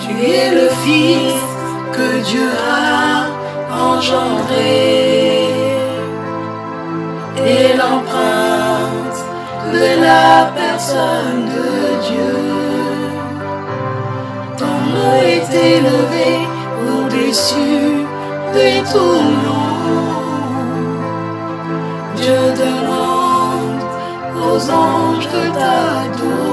Tu es le Fils que Dieu a engendré et l'empreinte de la personne de Dieu. Ton nom est élevé au-dessus de tout nom. Dieu demande aux anges de t'adorer.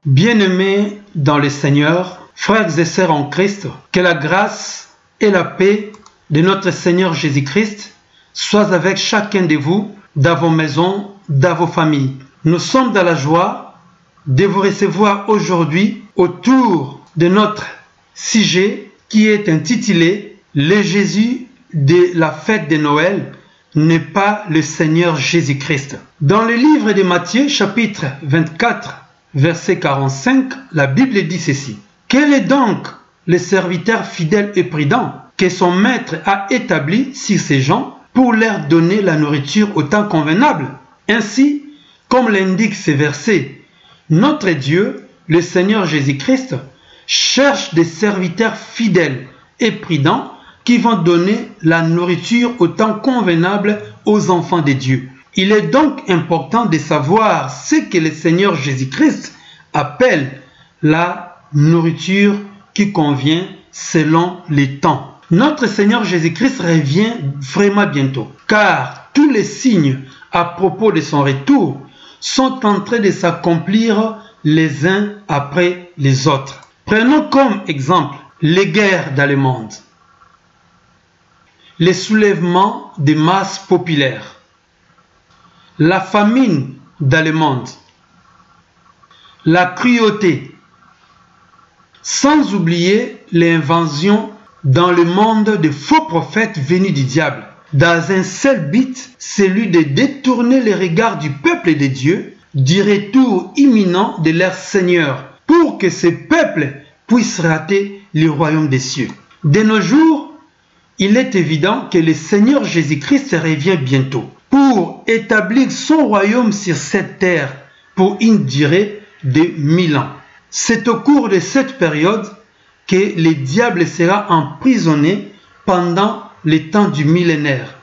Bien-aimés dans le Seigneur, frères et sœurs en Christ, que la grâce et la paix de notre Seigneur Jésus-Christ soient avec chacun de vous, dans vos maisons, dans vos familles. Nous sommes dans la joie de vous recevoir aujourd'hui autour de notre sujet qui est intitulé « Le Jésus de la fête de Noël n'est pas le Seigneur Jésus-Christ ». Dans le livre de Matthieu, chapitre 24, verset 45, la Bible dit ceci. « Quel est donc le serviteur fidèle et prudent que son maître a établi sur ces gens pour leur donner la nourriture au temps convenable? Ainsi, comme l'indique ce verset, notre Dieu, le Seigneur Jésus-Christ, cherche des serviteurs fidèles et prudents qui vont donner la nourriture au temps convenable aux enfants de Dieu. Il est donc important de savoir ce que le Seigneur Jésus-Christ appelle la nourriture qui convient selon les temps. Notre Seigneur Jésus-Christ revient vraiment bientôt, car tous les signes à propos de son retour sont en train de s'accomplir les uns après les autres. Prenons comme exemple les guerres dans le monde, les soulèvements des masses populaires, la famine dans le monde, la cruauté, sans oublier l'invention dans le monde de faux prophètes venus du diable, dans un seul but, celui de détourner les regards du peuple de Dieu du retour imminent de leur Seigneur, pour que ce peuple puisse rater le royaume des cieux. De nos jours, il est évident que le Seigneur Jésus-Christ revient bientôt pour établir son royaume sur cette terre pour une durée de 1000 ans. C'est au cours de cette période que le diable sera emprisonné pendant le temps du millénaire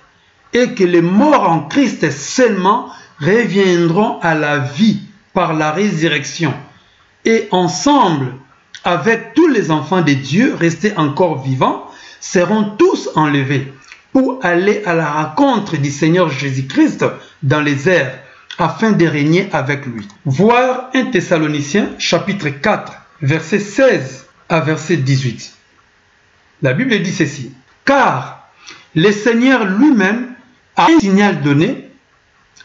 et que les morts en Christ seulement reviendront à la vie par la résurrection et ensemble avec tous les enfants de Dieu restés encore vivants seront tous enlevés pour aller à la rencontre du Seigneur Jésus-Christ dans les airs afin de régner avec lui. Voir 1 Thessaloniciens chapitre 4 verset 16 à verset 18. La Bible dit ceci. Car le Seigneur lui-même a un signal donné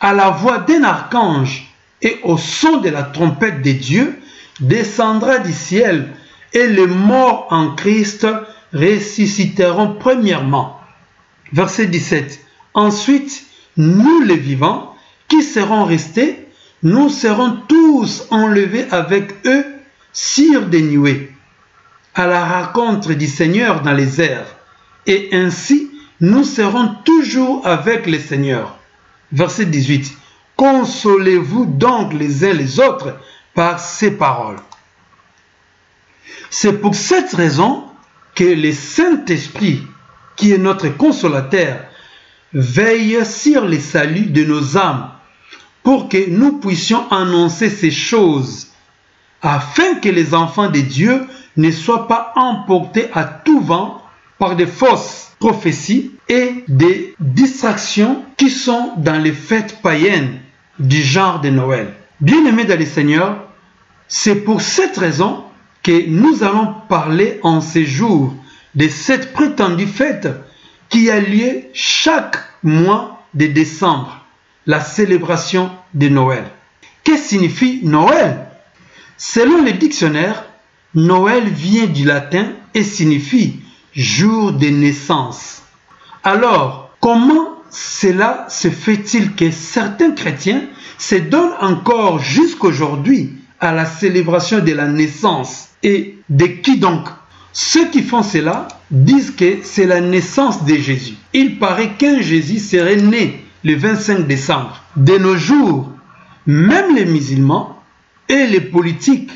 à la voix d'un archange et au son de la trompette de Dieu descendra du ciel et les morts en Christ ressusciteront premièrement. Verset 17. Ensuite, nous les vivants qui serons restés, nous serons tous enlevés avec eux sur des nuées, à la rencontre du Seigneur dans les airs. Et ainsi, nous serons toujours avec le Seigneur. Verset 18. Consolez-vous donc les uns les autres par ces paroles. C'est pour cette raison que le Saint-Esprit, qui est notre consolateur, veille sur le salut de nos âmes pour que nous puissions annoncer ces choses, afin que les enfants de Dieu ne soient pas emportés à tout vent par des fausses prophéties et des distractions qui sont dans les fêtes païennes du genre de Noël. Bien-aimés dans le Seigneur, c'est pour cette raison que nous allons parler en ces jours de cette prétendue fête qui a lieu chaque mois de décembre, la célébration de Noël. Que signifie Noël? Selon le dictionnaire, Noël vient du latin et signifie jour de naissance. Alors, comment cela se fait-il que certains chrétiens se donnent encore jusqu'aujourd'hui à la célébration de la naissance? Et de qui donc? Ceux qui font cela disent que c'est la naissance de Jésus. Il paraît qu'un Jésus serait né le 25 décembre. De nos jours, même les musulmans et les politiques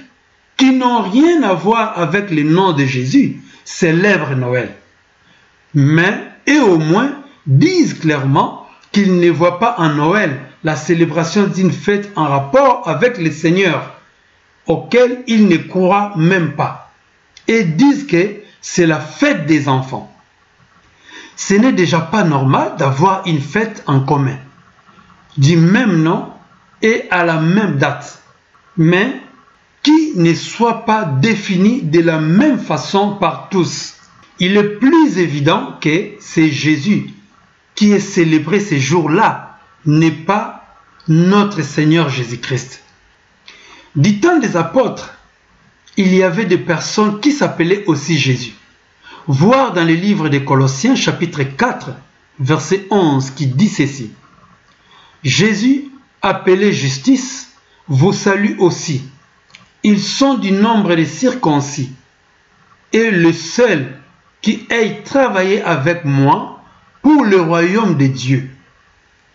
qui n'ont rien à voir avec le nom de Jésus célèbrent Noël. Mais, et au moins, disent clairement qu'ils ne voient pas en Noël la célébration d'une fête en rapport avec le Seigneur, auquel ils ne croient même pas, et disent que c'est la fête des enfants. Ce n'est déjà pas normal d'avoir une fête en commun, du même nom et à la même date, mais qui ne soit pas définie de la même façon par tous. Il est plus évident que c'est Jésus qui est célébré ces jours-là, n'est pas notre Seigneur Jésus-Christ. Du temps des apôtres, il y avait des personnes qui s'appelaient aussi Jésus. Voir dans le livre des Colossiens chapitre 4, verset 11 qui dit ceci. Jésus, appelé justice, vous salue aussi. Ils sont du nombre des circoncis. Et le seul qui ait travaillé avec moi pour le royaume de Dieu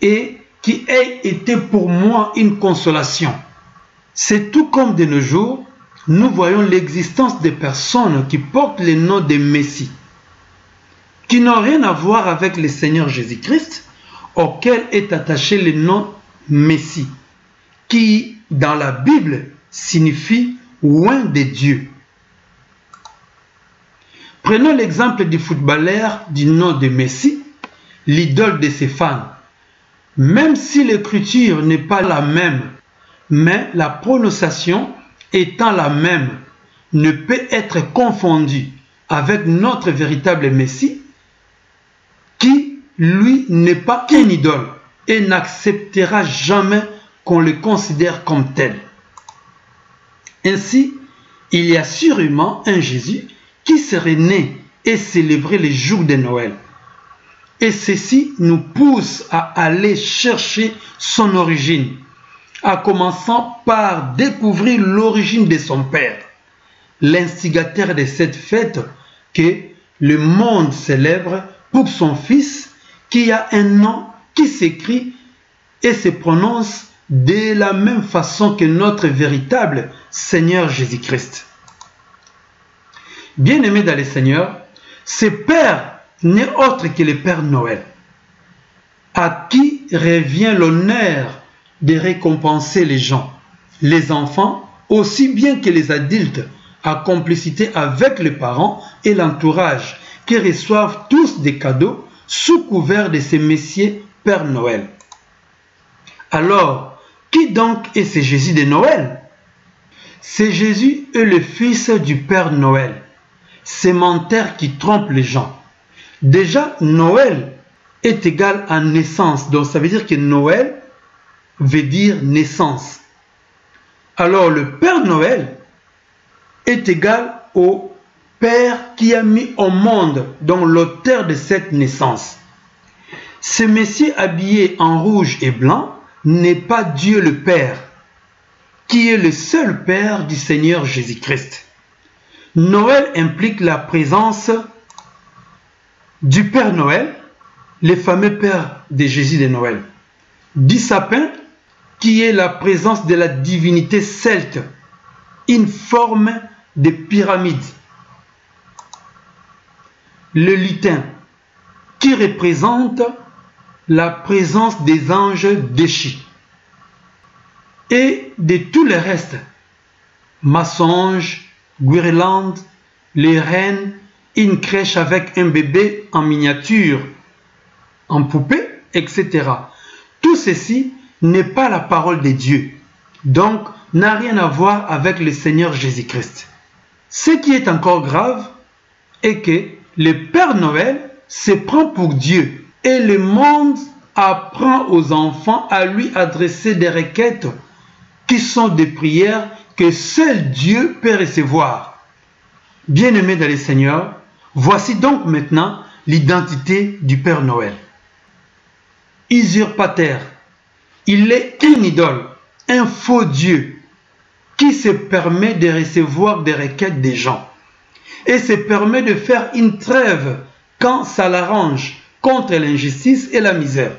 et qui ait été pour moi une consolation. C'est tout comme de nos jours, nous voyons l'existence des personnes qui portent le nom de Messie, qui n'ont rien à voir avec le Seigneur Jésus-Christ, auquel est attaché le nom Messie, qui, dans la Bible, signifie « oint de Dieu ». Prenons l'exemple du footballeur du nom de Messi, l'idole de ses fans. Même si l'écriture n'est pas la même, mais la prononciation étant la même, ne peut être confondue avec notre véritable Messie, qui, lui, n'est pas qu'une idole et n'acceptera jamais qu'on le considère comme tel. Ainsi, il y a sûrement un Jésus qui serait né et célébrer les jours de Noël. Et ceci nous pousse à aller chercher son origine, en commençant par découvrir l'origine de son père, l'instigateur de cette fête que le monde célèbre pour son fils qui a un nom qui s'écrit et se prononce de la même façon que notre véritable Seigneur Jésus-Christ. Bien-aimé dans le Seigneur, ce Père n'est autre que le Père Noël, à qui revient l'honneur de récompenser les gens, les enfants, aussi bien que les adultes, à complicité avec les parents et l'entourage, qui reçoivent tous des cadeaux sous couvert de ces messieurs Père Noël. Alors, qui donc est ce Jésus de Noël? C'est Jésus est le fils du Père Noël. C'est menteur qui trompe les gens. Déjà, Noël est égal à naissance. Donc, ça veut dire que Noël veut dire naissance. Alors, le Père Noël est égal au Père qui a mis au monde, donc l'auteur de cette naissance. Ce Messie habillé en rouge et blanc n'est pas Dieu le Père, qui est le seul Père du Seigneur Jésus-Christ. Noël implique la présence du Père Noël, le fameux Père de Jésus de Noël, du sapin, qui est la présence de la divinité celte, une forme de pyramide, le lutin, qui représente la présence des anges déchus, et de tout le reste, maçonges, guirlandes, les reines, une crèche avec un bébé en miniature, en poupée, etc. Tout ceci n'est pas la parole de Dieu, donc n'a rien à voir avec le Seigneur Jésus-Christ. Ce qui est encore grave est que le Père Noël se prend pour Dieu et le monde apprend aux enfants à lui adresser des requêtes qui sont des prières que seul Dieu peut recevoir. Bien-aimés dans le Seigneur, voici donc maintenant l'identité du Père Noël. Usurpateur, il est une idole, un faux Dieu qui se permet de recevoir des requêtes des gens et se permet de faire une trêve quand ça l'arrange contre l'injustice et la misère.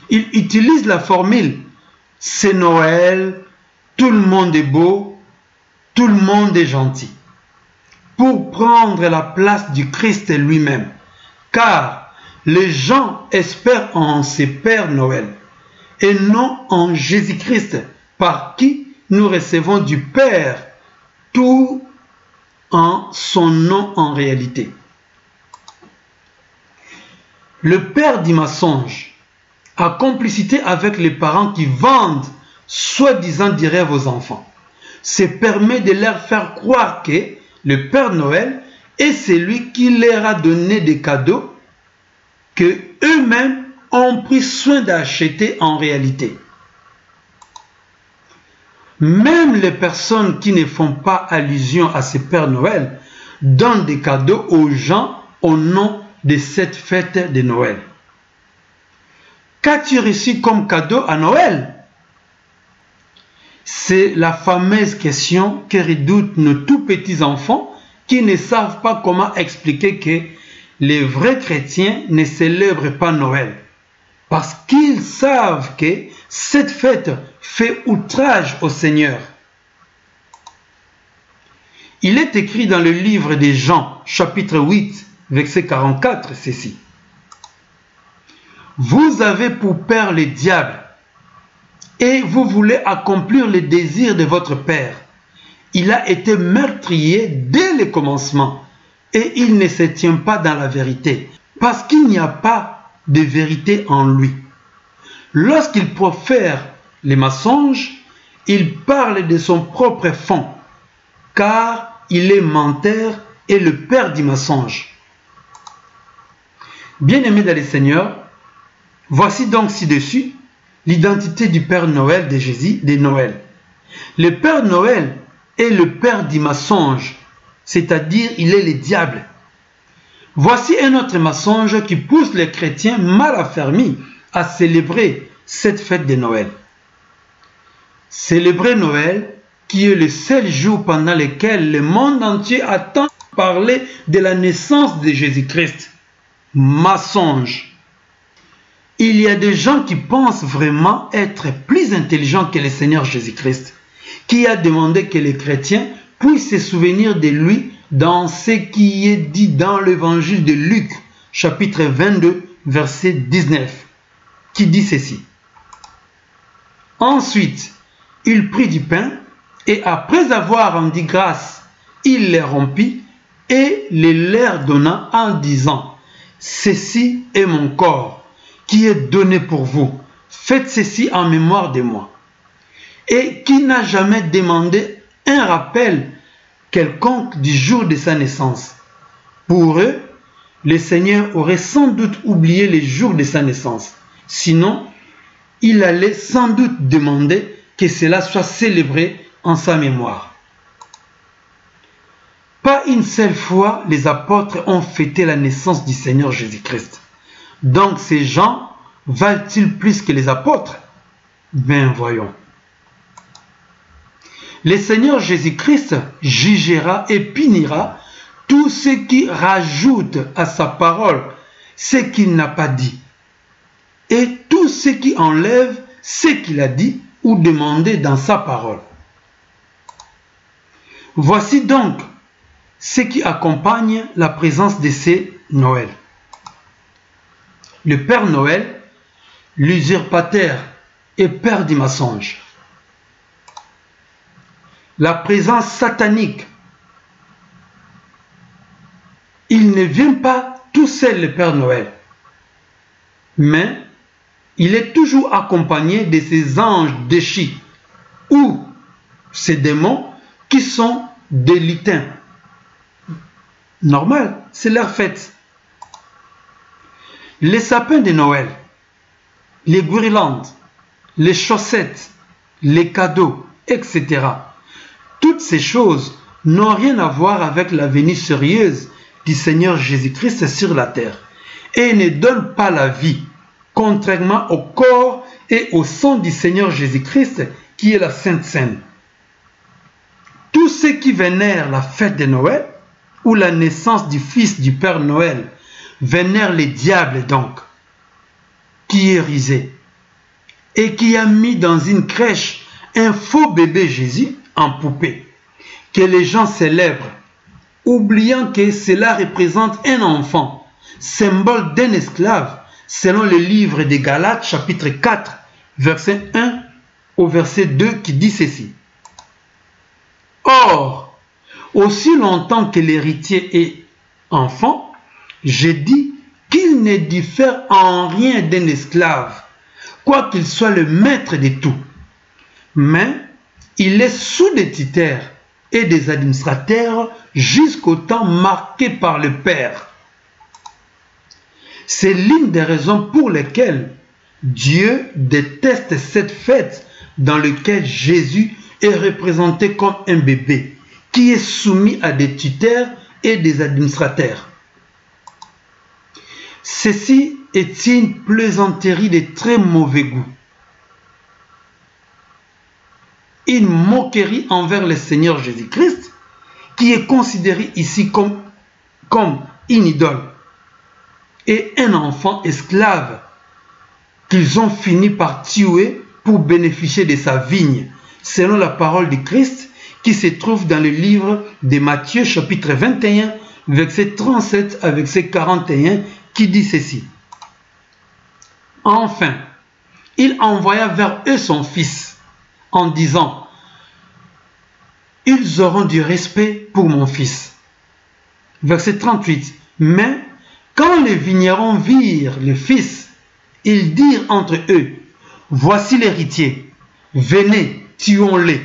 Il utilise la formule « c'est Noël, tout le monde est beau, tout le monde est gentil, pour prendre la place du Christ lui-même, car les gens espèrent en ces Pères Noël, et non en Jésus-Christ, par qui nous recevons du Père tout en son nom en réalité. Le père du mensonge a complicité avec les parents qui vendent soi-disant des rêves aux enfants. Se permet de leur faire croire que le Père Noël est celui qui leur a donné des cadeaux que eux-mêmes ont pris soin d'acheter en réalité. Même les personnes qui ne font pas allusion à ce Père Noël donnent des cadeaux aux gens au nom de cette fête de Noël. Qu'as-tu reçu comme cadeau à Noël? C'est la fameuse question que redoutent nos tout petits enfants qui ne savent pas comment expliquer que les vrais chrétiens ne célèbrent pas Noël. Parce qu'ils savent que cette fête fait outrage au Seigneur. Il est écrit dans le livre de Jean, chapitre 8, verset 44, ceci. Vous avez pour père le diable, et vous voulez accomplir les désirs de votre père. Il a été meurtrier dès le commencement, et il ne se tient pas dans la vérité, parce qu'il n'y a pas de vérité en lui. Lorsqu'il profère les mensonges, il parle de son propre fond, car il est menteur et le père du mensonge. Bien-aimés dans le Seigneur, voici donc ci-dessus l'identité du Père Noël de Jésus de Noël. Le Père Noël est le père du mensonge, c'est-à-dire il est le diable. Voici un autre mensonge qui pousse les chrétiens mal affermis à célébrer cette fête de Noël. Célébrer Noël, qui est le seul jour pendant lequel le monde entier attend parler de la naissance de Jésus-Christ. Mensonge. Il y a des gens qui pensent vraiment être plus intelligents que le Seigneur Jésus-Christ, qui a demandé que les chrétiens puissent se souvenir de lui dans ce qui est dit dans l'évangile de Luc, chapitre 22, verset 19, qui dit ceci. Ensuite, il prit du pain, et après avoir rendu grâce, il les rompit, et les leur donna en disant, « Ceci est mon corps, qui est donné pour vous. Faites ceci en mémoire de moi. » Et qui n'a jamais demandé un rappel quelconque du jour de sa naissance. Pour eux, le Seigneur aurait sans doute oublié le jour de sa naissance. Sinon, il allait sans doute demander que cela soit célébré en sa mémoire. Pas une seule fois les apôtres ont fêté la naissance du Seigneur Jésus-Christ. Donc ces gens valent-ils plus que les apôtres? Ben voyons. Le Seigneur Jésus-Christ jugera et punira tous ceux qui rajoutent à sa parole ce qu'il n'a pas dit, et tous ceux qui enlèvent ce qu'il a dit ou demandé dans sa parole. Voici donc ce qui accompagne la présence de ces Noël. Le Père Noël, l'usurpateur et père du mensonge. La présence satanique. Il ne vient pas tout seul le Père Noël, mais il est toujours accompagné de ces anges déchis ou ces démons qui sont des lutins. Normal, c'est leur fête. Les sapins de Noël, les guirlandes, les chaussettes, les cadeaux, etc. Toutes ces choses n'ont rien à voir avec la venue sérieuse du Seigneur Jésus-Christ sur la terre et ne donnent pas la vie, contrairement au corps et au sang du Seigneur Jésus-Christ qui est la Sainte Seine. Tous ceux qui vénèrent la fête de Noël ou la naissance du fils du Père Noël vénèrent les diables donc, qui est risé et qui a mis dans une crèche un faux bébé Jésus en poupée que les gens célèbrent, oubliant que cela représente un enfant, symbole d'un esclave, selon le livre des Galates, chapitre 4, verset 1 au verset 2, qui dit ceci. Or, aussi longtemps que l'héritier est enfant, j'ai dit qu'il ne diffère en rien d'un esclave, quoiqu'il soit le maître de tout. Mais il est sous des tuteurs et des administrateurs jusqu'au temps marqué par le Père. C'est l'une des raisons pour lesquelles Dieu déteste cette fête dans laquelle Jésus est représenté comme un bébé qui est soumis à des tuteurs et des administrateurs. Ceci est une plaisanterie de très mauvais goût. Une moquerie envers le Seigneur Jésus-Christ qui est considéré ici comme une idole et un enfant esclave qu'ils ont fini par tuer pour bénéficier de sa vigne, selon la parole de Christ qui se trouve dans le livre de Matthieu chapitre 21, verset 37 à verset 41, qui dit ceci. Enfin, il envoya vers eux son fils, en disant, « Ils auront du respect pour mon fils. » Verset 38. Mais quand les vignerons virent le fils, ils dirent entre eux, « Voici l'héritier, venez, tuons-le,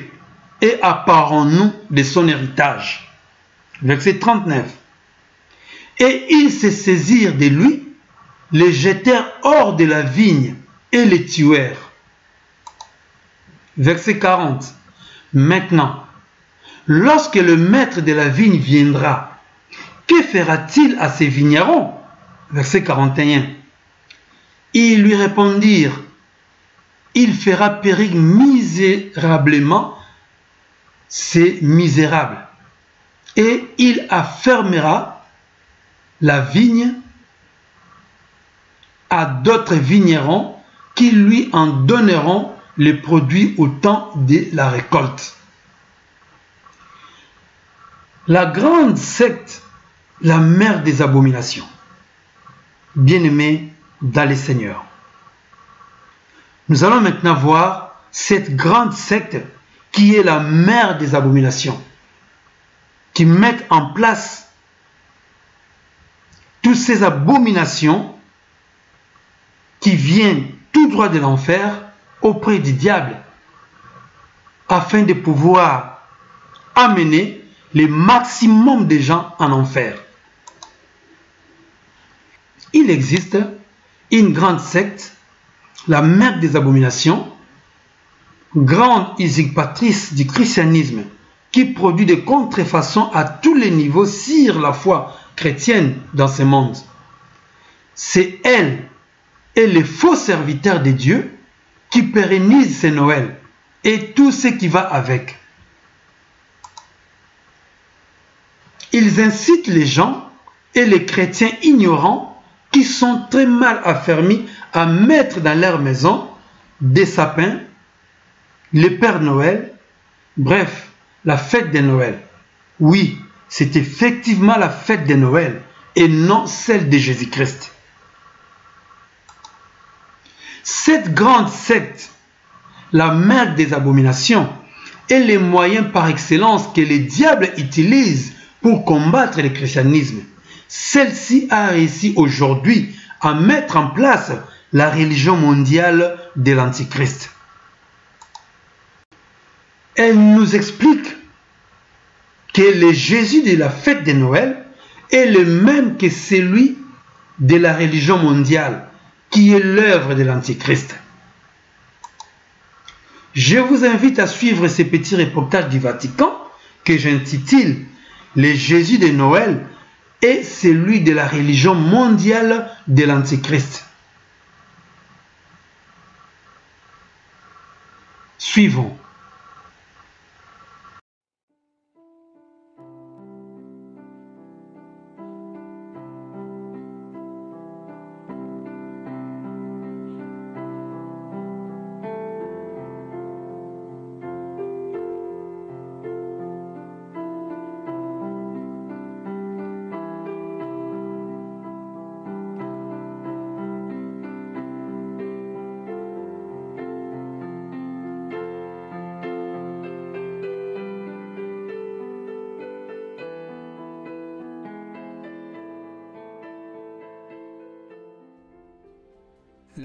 et apparons-nous de son héritage. » Verset 39. Et ils se saisirent de lui, le jetèrent hors de la vigne et le tuèrent. Verset 40. Maintenant, lorsque le maître de la vigne viendra, que fera-t-il à ces vignerons? Verset 41. Ils lui répondirent, il fera périr misérablement ces misérables, et il affermera la vigne à d'autres vignerons qui lui en donneront les produits au temps de la récolte. La grande secte, la mère des abominations. Bien-aimés dans le Seigneur. Nous allons maintenant voir cette grande secte qui est la mère des abominations, qui met en place toutes ces abominations qui viennent tout droit de l'enfer auprès du diable, afin de pouvoir amener le maximum de gens en enfer. Il existe une grande secte, la mère des abominations, grande usurpatrice du christianisme, qui produit des contrefaçons à tous les niveaux sur la foi chrétienne dans ce monde. C'est elle et les faux serviteurs de Dieu qui pérennisent ce Noël et tout ce qui va avec. Ils incitent les gens et les chrétiens ignorants qui sont très mal affermis à mettre dans leur maison des sapins, le Père Noël, bref, la fête de Noël. Oui, c'est effectivement la fête de Noël et non celle de Jésus-Christ. Cette grande secte, la mère des abominations, est le moyen par excellence que le diable utilise pour combattre le christianisme. Celle-ci a réussi aujourd'hui à mettre en place la religion mondiale de l'Antichrist. Elle nous explique que le Jésus de la fête de Noël est le même que celui de la religion mondiale, qui est l'œuvre de l'Antichrist. Je vous invite à suivre ces petits reportages du Vatican que j'intitule « Le Jésus de Noël et celui de la religion mondiale de l'Antichrist ». Suivons.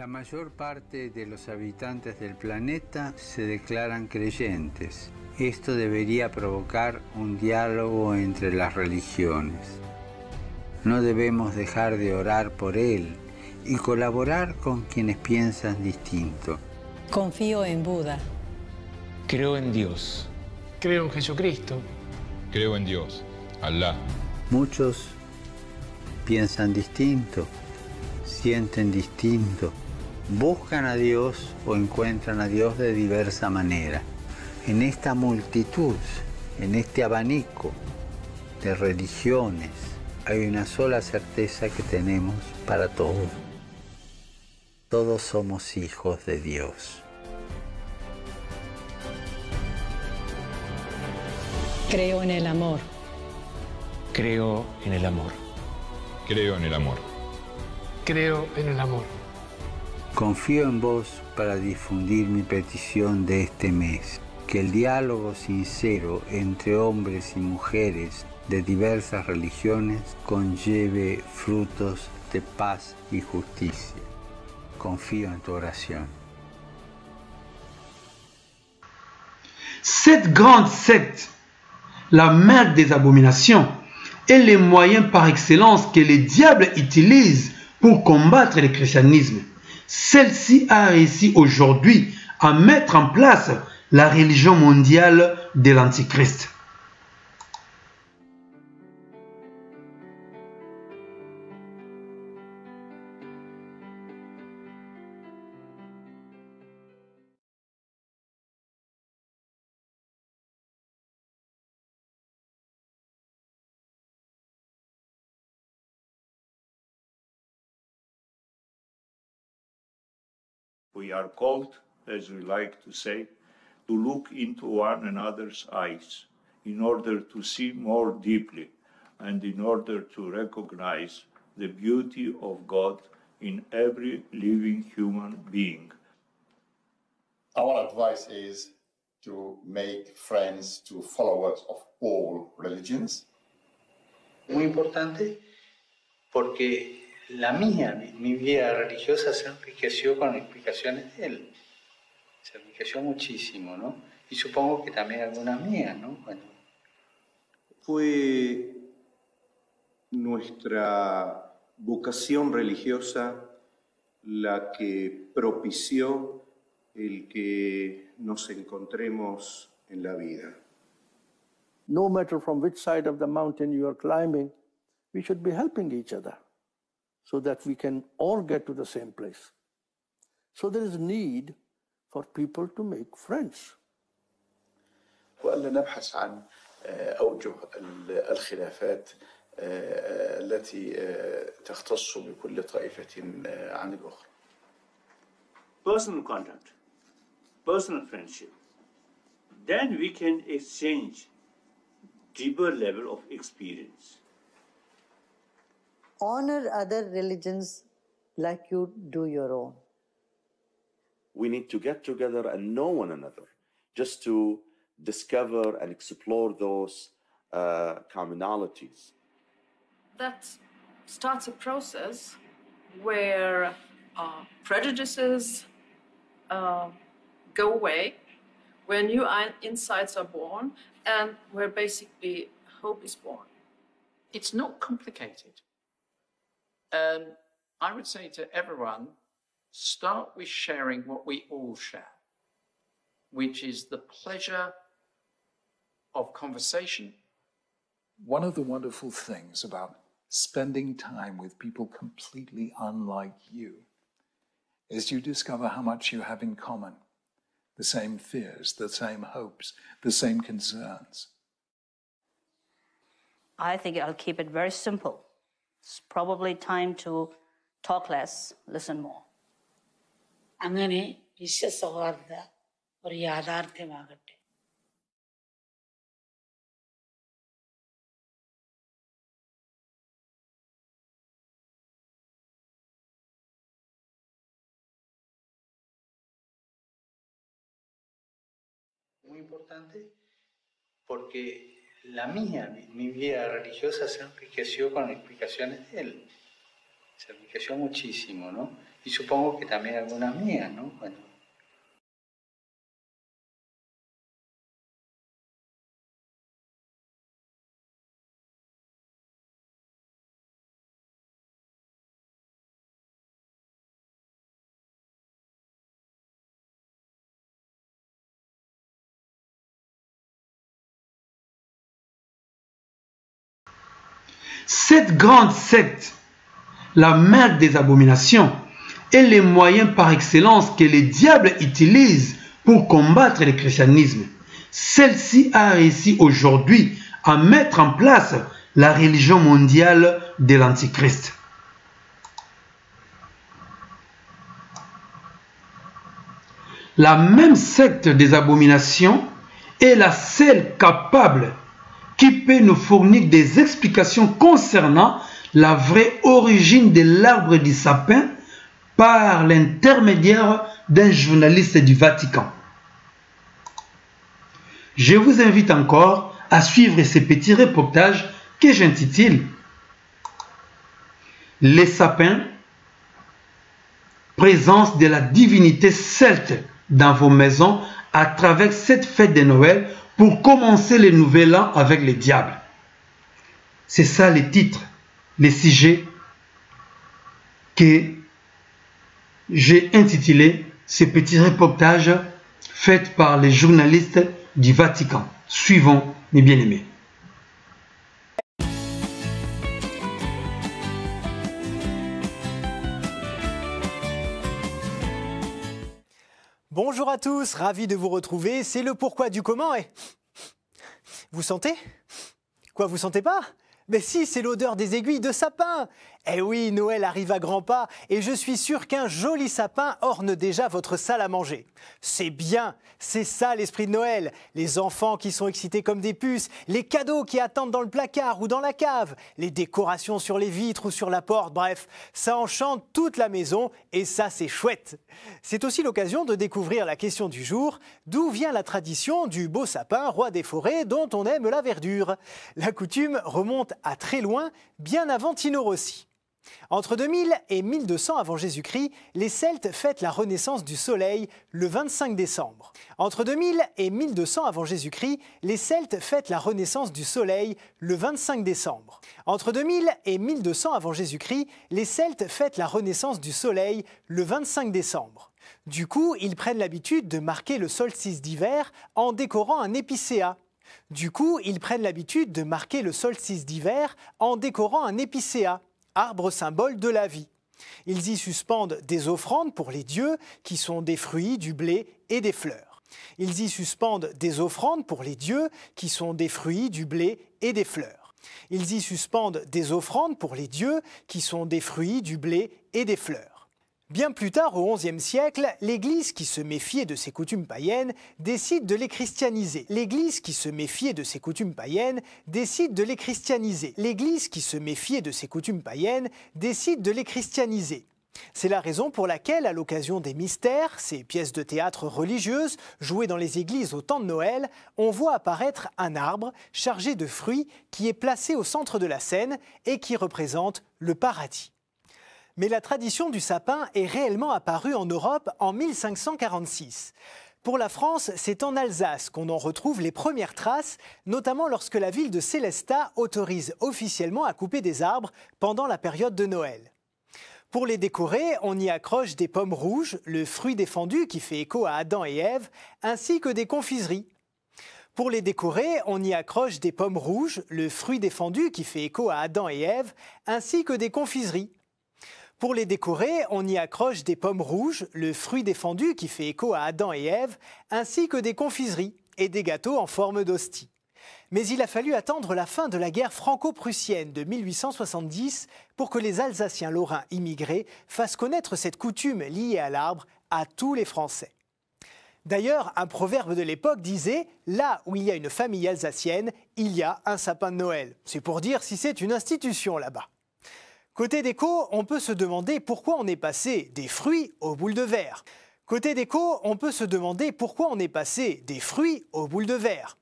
La mayor parte de los habitantes del planeta se declaran creyentes. Esto debería provocar un diálogo entre las religiones. No debemos dejar de orar por él y colaborar con quienes piensan distinto. Confío en Buda. Creo en Dios. Creo en Jesucristo. Creo en Dios, Alá. Muchos piensan distinto, sienten distinto, buscan a Dios o encuentran a Dios de diversa manera. En esta multitud, en este abanico de religiones, hay una sola certeza que tenemos para todos. Todos somos hijos de Dios. Creo en el amor. Creo en el amor. Creo en el amor. Creo en el amor. Confío en vos para difundir mi petición de este mes. Que el diálogo sincero entre hombres y mujeres de diversas religiones conlleve frutos de paz y justicia. Confío en tu oración. Cette grande secte, la mère des abominations, est le moyen par excellence que le diable utilise pour combattre le christianisme. Celle-ci a réussi aujourd'hui à mettre en place la religion mondiale de l'Antichrist. We are called, as we like to say, to look into one another's eyes in order to see more deeply and in order to recognize the beauty of God in every living human being. Our advice is to make friends to followers of all religions. Muy importante porque mi vida religiosa se enriqueció con explicaciones de él. Se enriqueció muchísimo, ¿no? Y supongo que también algunas mías, ¿no? Bueno. Fue nuestra vocación religiosa la que propició el que nos encontremos en la vida. No matter from which side of the mountain you are climbing, we should be helping each other so that we can all get to the same place. So there is need for people to make friends. وألا نبحث عن أوجه الخلافات التي تختص بكل طائفة عن الأخرى. Personal contact, personal friendship. Then we can exchange deeper level of experience. Honor other religions like you do your own. We need to get together and know one another, just to discover and explore those commonalities. That starts a process where prejudices go away, where new insights are born, and where basically hope is born. It's not complicated. I would say to everyone, start with sharing what we all share, which is the pleasure of conversation. One of the wonderful things about spending time with people completely unlike you is you discover how much you have in common. The same fears, the same hopes, the same concerns. I think I'll keep it very simple. It's probably time to talk less, listen more. അങ്ങനെ വിശ്വസൗഹാർദ്ദ ഒരു യാഥാർത്ഥ്യമാകട്ടെ. Muy importante porque mi vida religiosa se enriqueció con explicaciones de él. Se enriqueció muchísimo, ¿no? Y supongo que también algunas mías, ¿no? Bueno. Cette grande secte, la mère des abominations, est le moyen par excellence que le diable utilise pour combattre le christianisme. Celle-ci a réussi aujourd'hui à mettre en place la religion mondiale de l'Antichrist. La même secte des abominations est la seule capable qui peut nous fournir des explications concernant la vraie origine de l'arbre du sapin par l'intermédiaire d'un journaliste du Vatican. Je vous invite encore à suivre ce petit reportage que j'intitule « Les sapins, présence de la divinité celte dans vos maisons à travers cette fête de Noël pour commencer le nouvel an avec le diable. » C'est ça le titre, le sujet que j'ai intitulé ce petit reportage fait par les journalistes du Vatican. Suivons, mes bien-aimés. Bonjour à tous, ravi de vous retrouver. C'est le pourquoi du comment et... Vous sentez? Quoi, vous sentez pas? Mais si, c'est l'odeur des aiguilles de sapin. Eh oui, Noël arrive à grands pas et je suis sûr qu'un joli sapin orne déjà votre salle à manger. C'est bien, c'est ça l'esprit de Noël. Les enfants qui sont excités comme des puces, les cadeaux qui attendent dans le placard ou dans la cave, les décorations sur les vitres ou sur la porte, bref, ça enchante toute la maison et ça c'est chouette. C'est aussi l'occasion de découvrir la question du jour, d'où vient la tradition du beau sapin, roi des forêts dont on aime la verdure. La coutume remonte à très loin, bien avant Tino Rossi. Entre 2000 et 1200 avant Jésus-Christ, les Celtes fêtent la renaissance du soleil le 25 décembre. Entre 2000 et 1200 avant Jésus-Christ, les Celtes fêtent la renaissance du soleil le 25 décembre. Entre 2000 et 1200 avant Jésus-Christ, les Celtes fêtent la renaissance du soleil le 25 décembre. Du coup, ils prennent l'habitude de marquer le solstice d'hiver en décorant un épicéa. Arbre symbole de la vie. Ils y suspendent des offrandes pour les dieux qui sont des fruits, du blé et des fleurs. Ils y suspendent des offrandes pour les dieux qui sont des fruits, du blé et des fleurs. Ils y suspendent des offrandes pour les dieux qui sont des fruits, du blé et des fleurs. Bien plus tard, au XIe siècle, l'Église, qui se méfiait de ces coutumes païennes, décide de les christianiser. C'est la raison pour laquelle, à l'occasion des mystères, ces pièces de théâtre religieuses jouées dans les églises au temps de Noël, on voit apparaître un arbre chargé de fruits qui est placé au centre de la scène et qui représente le paradis. Mais la tradition du sapin est réellement apparue en Europe en 1546. Pour la France, c'est en Alsace qu'on en retrouve les premières traces, notamment lorsque la ville de Sélestat autorise officiellement à couper des arbres pendant la période de Noël. Pour les décorer, on y accroche des pommes rouges, le fruit défendu qui fait écho à Adam et Ève, ainsi que des confiseries. Pour les décorer, on y accroche des pommes rouges, le fruit défendu qui fait écho à Adam et Ève, ainsi que des confiseries et des gâteaux en forme d'hostie. Mais il a fallu attendre la fin de la guerre franco-prussienne de 1870 pour que les Alsaciens lorrains immigrés fassent connaître cette coutume liée à l'arbre à tous les Français. D'ailleurs, un proverbe de l'époque disait « Là où il y a une famille alsacienne, il y a un sapin de Noël ». C'est pour dire si c'est une institution là-bas. Côté déco, on peut se demander pourquoi on est passé des fruits aux boules de verre.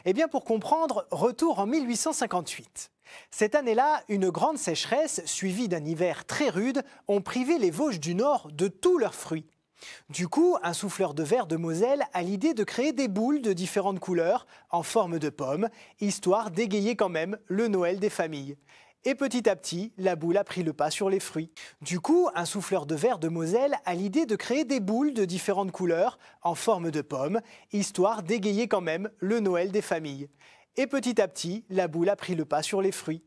Eh bien, pour comprendre, retour en 1858. Cette année-là, une grande sécheresse, suivie d'un hiver très rude, ont privé les Vosges du Nord de tous leurs fruits. Du coup, un souffleur de verre de Moselle a l'idée de créer des boules de différentes couleurs, en forme de pommes, histoire d'égayer quand même le Noël des familles. Et petit à petit, la boule a pris le pas sur les fruits. Du coup, un souffleur de verre de Moselle a l'idée de créer des boules de différentes couleurs, en forme de pommes, histoire d'égayer quand même le Noël des familles. Et petit à petit, la boule a pris le pas sur les fruits.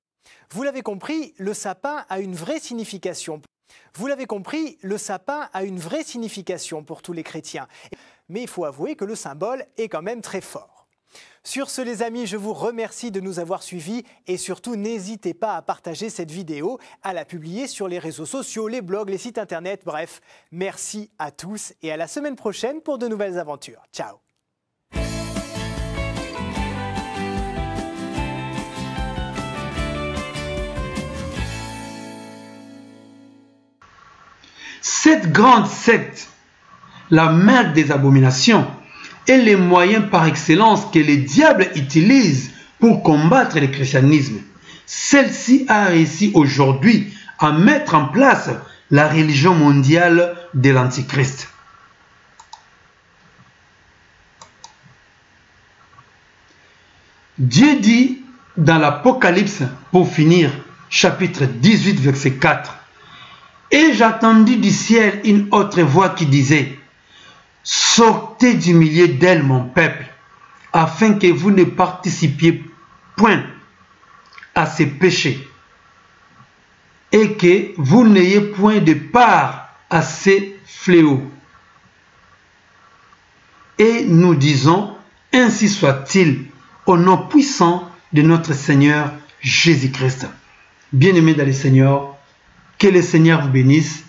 Vous l'avez compris, le sapin a une vraie signification. Vous l'avez compris, le sapin a une vraie signification pour tous les chrétiens. Mais il faut avouer que le symbole est quand même très fort. Sur ce, les amis, je vous remercie de nous avoir suivis et surtout n'hésitez pas à partager cette vidéo, à la publier sur les réseaux sociaux, les blogs, les sites internet, bref. Merci à tous et à la semaine prochaine pour de nouvelles aventures. Ciao! Cette grande secte, la mère des abominations, est le moyen par excellence que les diables utilisent pour combattre le christianisme. Celle-ci a réussi aujourd'hui à mettre en place la religion mondiale de l'Antichrist. Dieu dit dans l'Apocalypse, pour finir, chapitre 18, verset 4, « Et j'entendis du ciel une autre voix qui disait, « Sortez du milieu d'elle, mon peuple, afin que vous ne participiez point à ces péchés, et que vous n'ayez point de part à ces fléaux. » Et nous disons, « Ainsi soit-il, au nom puissant de notre Seigneur Jésus-Christ. » Bien-aimés dans le Seigneur, que le Seigneur vous bénisse.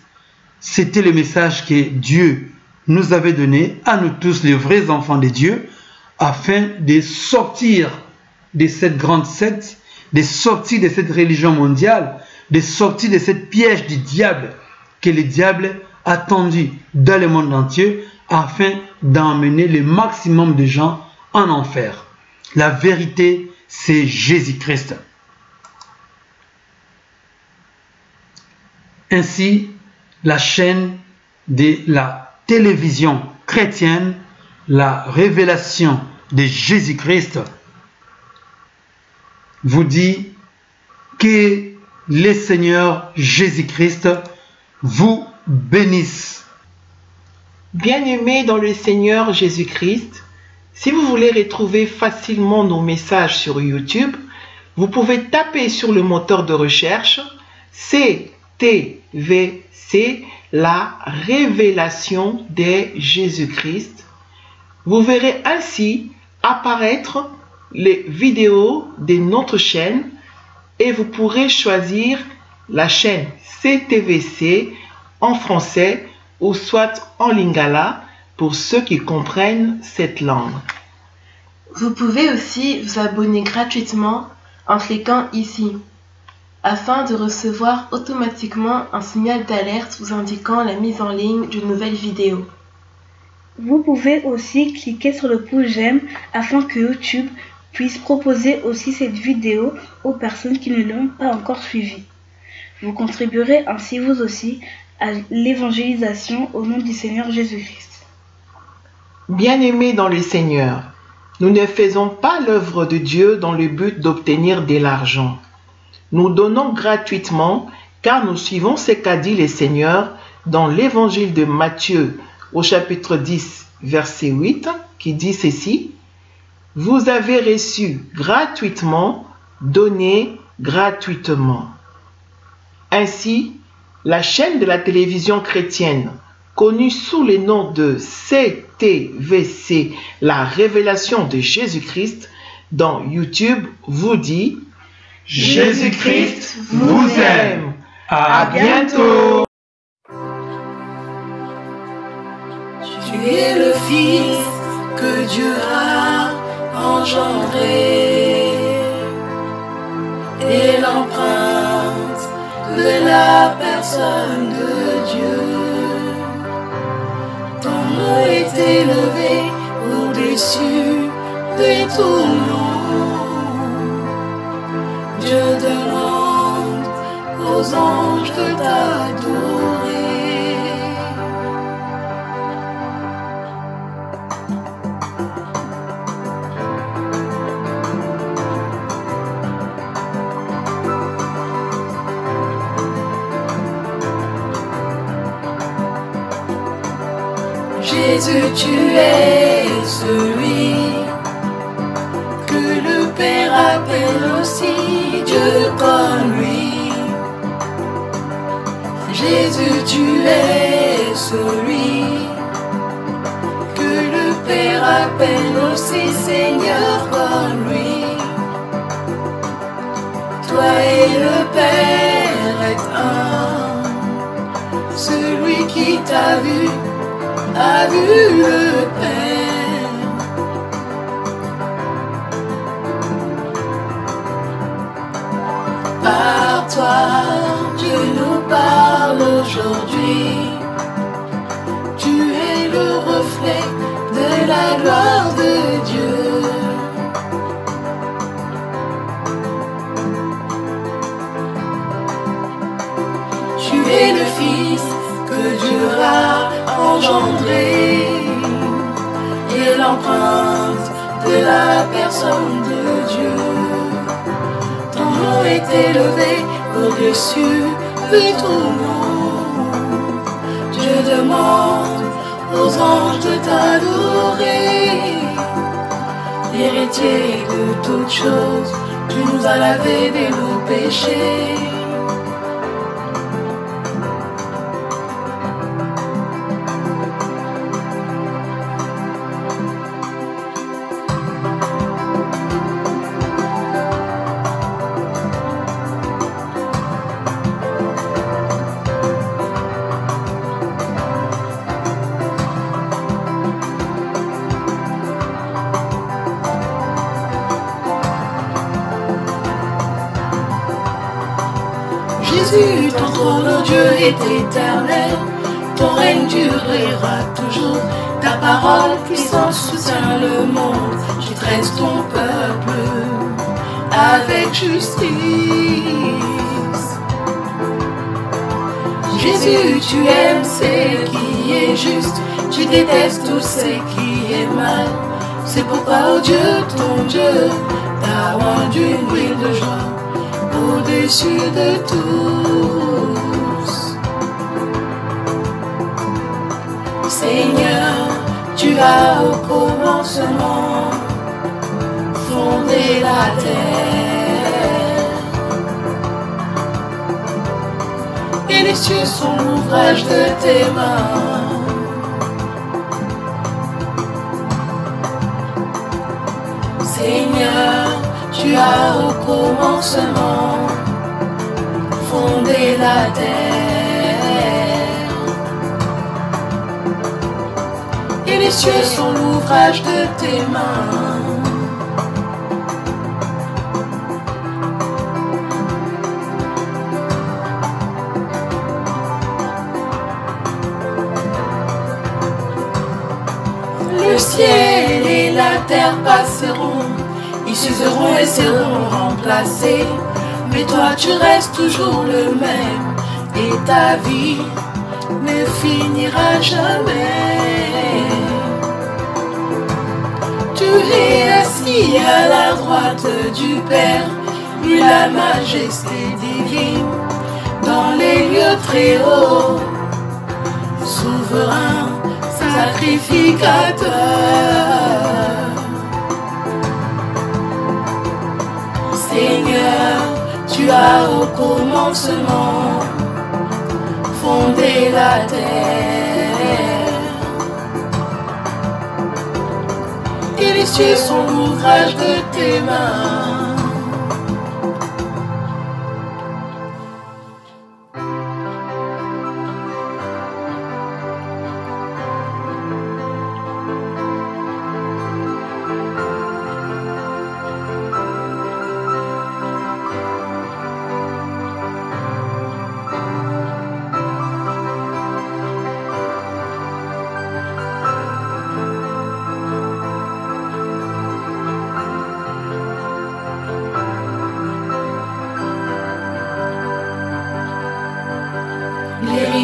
C'était le message que Dieu nous avait donné à nous tous, les vrais enfants de Dieu, afin de sortir de cette grande secte, de sortir de cette religion mondiale, de sortir de cette piège du diable que le diable a tendu dans le monde entier afin d'emmener le maximum de gens en enfer. La vérité, c'est Jésus-Christ. Ainsi, la chaîne de la télévision chrétienne, la révélation de Jésus-Christ, vous dit que le Seigneur Jésus-Christ vous bénisse. Bien-aimés dans le Seigneur Jésus-Christ, si vous voulez retrouver facilement nos messages sur YouTube, vous pouvez taper sur le moteur de recherche CTVC, la révélation de Jésus-Christ. Vous verrez ainsi apparaître les vidéos de notre chaîne et vous pourrez choisir la chaîne CTVC en français ou soit en lingala pour ceux qui comprennent cette langue. Vous pouvez aussi vous abonner gratuitement en cliquant ici, afin de recevoir automatiquement un signal d'alerte vous indiquant la mise en ligne d'une nouvelle vidéo. Vous pouvez aussi cliquer sur le pouce j'aime afin que YouTube puisse proposer aussi cette vidéo aux personnes qui ne l'ont pas encore suivie. Vous contribuerez ainsi vous aussi à l'évangélisation au nom du Seigneur Jésus-Christ. Bien-aimés dans le Seigneur, nous ne faisons pas l'œuvre de Dieu dans le but d'obtenir de l'argent. Nous donnons gratuitement car nous suivons ce qu'a dit le Seigneur dans l'évangile de Matthieu au chapitre 10, verset 8, qui dit ceci: « Vous avez reçu gratuitement, donnez gratuitement. » Ainsi, la chaîne de la télévision chrétienne, connue sous le nom de CTVC, la révélation de Jésus-Christ, dans YouTube, vous dit « Jésus-Christ vous aime. À bientôt. » Tu es le Fils que Dieu a engendré et l'empreinte de la personne de Dieu. Ton nom est élevé au-dessus de tout nom. Dieu demande aux anges de t'adorer. Jésus, tu es celui que le Père appelle aussi Dieu comme lui. Jésus, tu es celui que le Père appelle aussi Seigneur comme lui. Toi et le Père êtes un, celui qui t'a vu a vu le Père. Par toi, Dieu nous parle aujourd'hui. Tu es le reflet de la gloire de Dieu. Tu es le Fils que Dieu a engendré et l'empreinte de la personne de Dieu. Ton nom est élevé au-dessus de tout nom. Dieu demande aux anges de t'adorer. L'héritier de toutes choses, tu nous as lavé de nos péchés. Jésus, ton trône, oh Dieu, est éternel. Ton règne durera toujours. Ta parole puissante soutient le monde. Tu traites ton peuple avec justice. Jésus, tu aimes ce qui est juste. Tu détestes tout ce qui est mal. C'est pourquoi, oh Dieu, ton Dieu, t'a rendu une huile de joie au-dessus de tous. Seigneur, tu as au commencement fondé la terre, et les cieux sont l'ouvrage de tes mains. Seigneur, tu as au commencement fondé la terre, et les cieux sont l'ouvrage de tes mains. Le ciel et la terre passeront, ils s'useront et seront remplacés, mais toi tu restes toujours le même, et ta vie ne finira jamais. Tu es assis à la droite du Père, vu la majesté divine, dans les lieux très hauts, souverain, sacrificateur. Seigneur, tu as au commencement fondé la terre, et les cieux sont l'ouvrage de tes mains.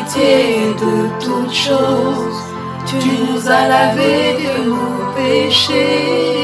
pitié de toutes choses. Tu nous as lavés de nos péchés.